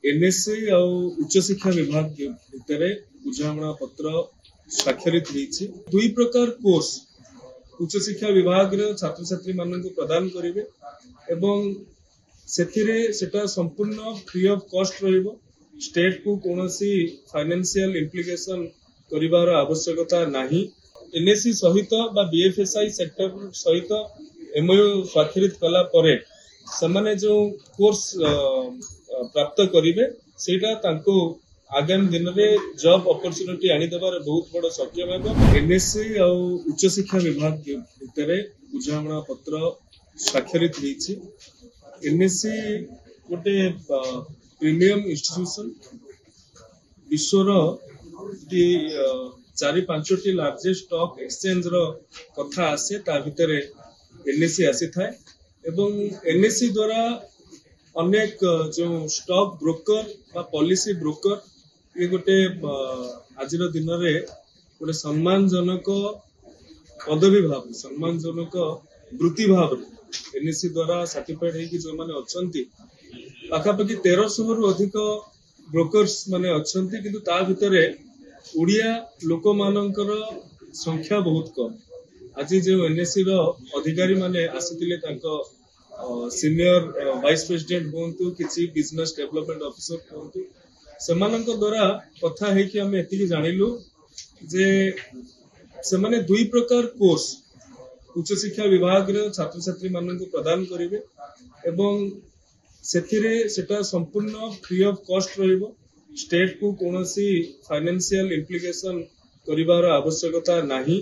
NSC ଆଉ ଉଚ୍ଚ ଶିକ୍ଷା ବିଭାଗ ଭିତରେ ବୁଝାମଣା ପତ୍ର ସ୍ୱାକ୍ଷରିତ ହେଇଛି। ଦୁଇ ପ୍ରକାର କୋର୍ସ ଉଚ୍ଚ ଶିକ୍ଷା ବିଭାଗର ଛାତ୍ରଛାତ୍ରୀ ମାନଙ୍କୁ ପ୍ରଦାନ କରିବେ ଏବଂ ସେଥିରେ ସେଟା ସମ୍ପୂର୍ଣ୍ଣ ଫ୍ରି ଅଫ କଷ୍ଟ ରହିବ। ଷ୍ଟେଟ କୁ କୌଣସି फाइनेंशियल इम्प्लिकेशन କରିବାର ଆବଶ୍ୟକତା ନାହିଁ। एनएससी ସହିତ ବା बीएफएसआई सेक्टर ସହିତ एमओयू ସ୍ୱାକ୍ଷରିତ କଲା ପରେ ସେମାନେ जो कोर्स प्राप्त करिवे सेटा तांको आगामी दिन में जॉब अपॉर्चुनिटी आनी देबार बहुत बड़ सक्षम हेबो। एनएससी और उच्च शिक्षा विभाग भितरे बुझामणा पत्र स्वाक्षरित होईछि। एनएससी गोटे प्रीमियम इंस्टीट्यूशन विश्वर टी 4-5 लार्जेस्ट स्टॉक एक्सचेंज रो कथा आसे ता भितरे एनएससी आसी थाए एवं एनएससी द्वारा अनेक जो स्टॉक ब्रोकर बा पॉलिसी ब्रोकर ये गोटे आज दिन में गोटे सम्मानजनक पदवी भाव सम्मानजनक वृत्ति भाव एनएससी द्वारा सर्टिफाइड है कि जो माने अछंती पाखापाखि 1300 रु अधिक ब्रोकर्स माने अछंती किंतु ता भितरे ओडिया लोक मानकर संख्या बहुत कम। आज जो एनएससी रो अधिकारी माने आसीतिले तांको सीनियर वाइस प्रेसिडेंट कहतु कि चीफ बिजनेस डेवलपमेंट ऑफिसर कहतु सेमानक द्वारा कथा है कि हमें एति जानिलु जे सेमाने दुई प्रकार कोर्स उच्च शिक्षा विभाग रे छात्र छात्री माननको प्रदान करिवे एवं सेथिरे सेटा संपूर्ण फ्री ऑफ कॉस्ट रहइबो। स्टेट को कोनोसी फाइनेंशियल इम्प्लिकेशन करिवार आवश्यकता नाही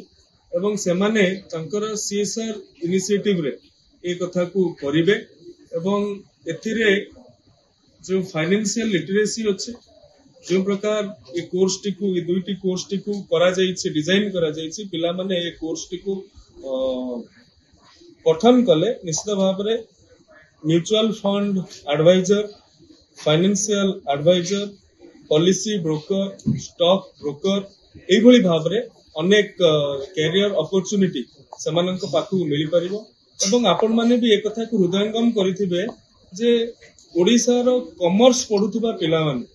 एवं सेमाने तांकर सीएसआर इनिशिएटिव रे ए कथा को करिवे एवं एथिरे जो फाइनेंशियल लिटरेसी अच्छे जो प्रकार ए कोर्स टी को ए दुईटी कोर्स टी को करा जाइछि डिजाइन करा जाइछि पिला माने ए कोर्स टी को पठन कले निश्चित भाव रे mutual fund advisor financial advisor policy broker stock broker एई भली भाव रे अनेक कैरियर अपॉर्चुनिटी सेमानक पाखु मिली परिबो एवं आपण माने भी एक कथा को हृदयंगम करिथिबे जे ओडिसा रो कॉमर्स पढुथुबा पिला माने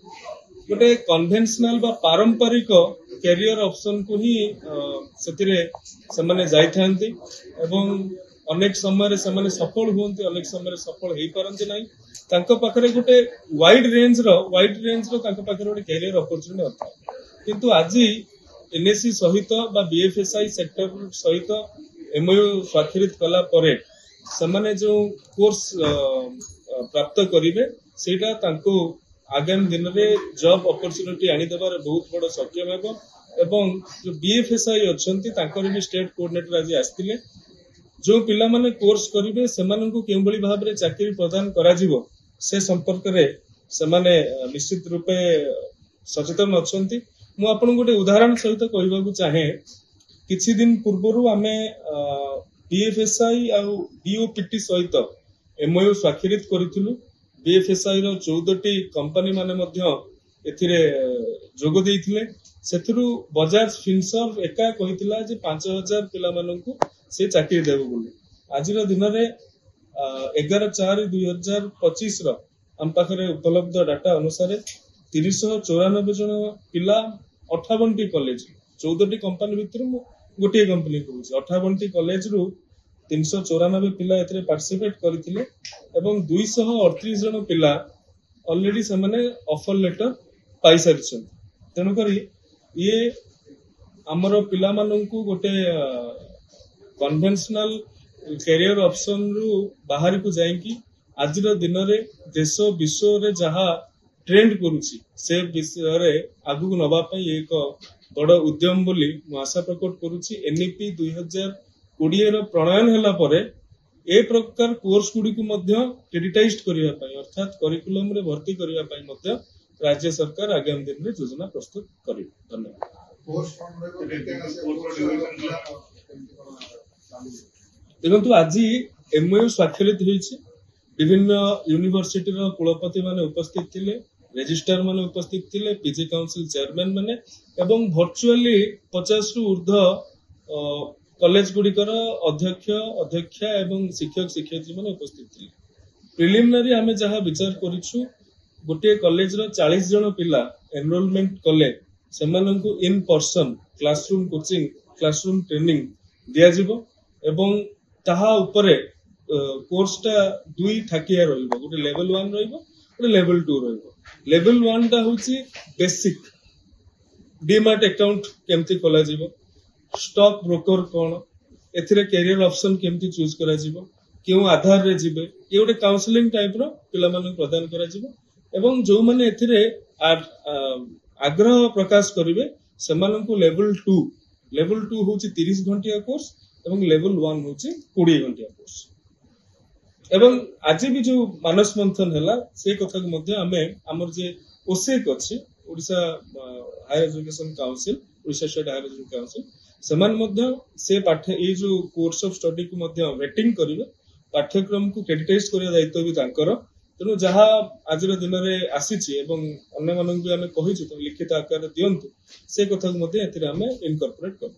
गोटे कन्वेंशनल बा पारंपरिक कैरियर ऑप्शन को ही सेतिरे सेमाने जाई थांती एवं अनेक समय रे सेमाने सफल होंती अनेक समय रे सफल हेई परंती नाही तांको पाखरे गोटे वाइड रेंज रो तांको पाखरे गोटे कैरियर अपॉर्चुनिटी अथा किंतु आजि एनएससी सहित बा बीएफएसआई सेक्टर सहित एमओयू स्वाक्षरित कला परे सेमाने जो कोर्स प्राप्त करिवे सेटा तांको आगामी दिन में जॉब अपॉर्चुनिटी आनी देबार बहुत बड़ सक्षम हेबो एवं जो बीएफएसआई अछंती तांकर भी स्टेट कोऑर्डिनेटर आज आस्तिले जो पिला माने कोर्स करिवे सेमानंकु केउबली भाव रे चाकरी प्रदान करा जिवो से संपर्क रे सेमाने निश्चित रूपे सचेतन अछंती। मु आपन गोटे उदाहरण सहित कहबा को चाहे किछि दिन पूर्वरु आमे बीएफएसआई आ बीओपीटी सहित एमओयू स्वाक्षरित करिथिलु। बीएफएसआई रो 14टी कंपनी माने मध्य एथिरे जोग देइथिले सेथुरु बजाज फिनसर्व एका कहितला जे 5000 पिला माननकु से चाकरी देबो बोली। आजिर दिन रे 11/4/2025 रो हम पाखरे उपलब्ध डाटा अनुसार 394 जन पिला 58टी कॉलेज 14टी कंपनी भितर गोटे कंपनी कहूँ 58टी कॉलेज रु 394 पिला एथरे पार्टिसिपेट करथिले एवं 238 जन पिला ऑलरेडी से माने ऑफर लेटर पाई सारिछन। तेनु करी ये हमर पिला माननकु गोटे कन्वेंशनल कैरियर ऑप्शन रु बाहर को जाईकी आजिर दिन रे देश विश्व रे जहा ट्रेंड करूची से विषय रे आगु नबा पई एक बड़ उद्यम बोली मु आशा प्रकट करूची। एनईपी 2020 रो प्रणयन हला परे ए प्रकार कोर्स गुडी को मध्य क्रेडिटाइज्ड करिया पई अर्थात करिकुलम रे भर्ती करिया पई मध्य राज्य सरकार आगामी दिन में योजना प्रस्तुत करिवे। धन्यवाद। देखंतु आज एमओयू स्वाक्षरित होईछि विभिन्न यूनिवर्सिटी रो कुलपति माने उपस्थित थिले रजिस्ट्रार माने उपस्थित थिले पीजी काउंसिल चेयरमैन माने एवं वर्चुअली 50 रु ऊर्ध्व कॉलेज गुडिकर अध्यक्ष अध्यक्षा एवं शिक्षक शिक्षयित्री माने उपस्थित थिले। प्रिलिमिनरी आमे जहा विचार करिछु गोटे कॉलेज रो 40 जन पिला एनरोलमेंट कले सेमानंकु in person classroom coaching classroom training दिया जिवो एवं ताहा उपरे कोर्सटा दुई ठाकिया रहिबो गोटे लेवल 1 रहिबो गोटे लेवल 2 रहिबो लेवल 1 टा होची बेसिक डीमार्ट अकाउंट केमती खोला जिवो स्टॉक ब्रोकर कोन एथिरे कैरियर ऑप्शन केमती चूज करा जिवो केउ आधार रे जिबे ये गोटे काउंसलिंग टाइप रो पिला माने प्रदान करा जिवो एवं जो माने एथिरे आग्रह प्रकाश करिवे सेमानंकु लेवल 2 होची 30 घंटिया कोर्स एवं लेवल 1 होची 20 घंटिया कोर्स एवं आज भी जो मानस मंथन है से कथा को मध्य आमे हमर जे ओसेक अछि Odisha higher education council Odisha state higher education council समान मध्य से पाठ्य ए जो कोर्स ऑफ स्टडी को मध्य वेटिंग करिवे पाठ्यक्रम को क्रेडिटाइज करिया दायित्व भी तांकर तेणु जहा आज दिन में आसी एवं अन्य मानक भी आमे कहिछु तो लिखित आकार दियंतु से कथा को मध्य एथिरे आमे इनकॉर्पोरेट करू।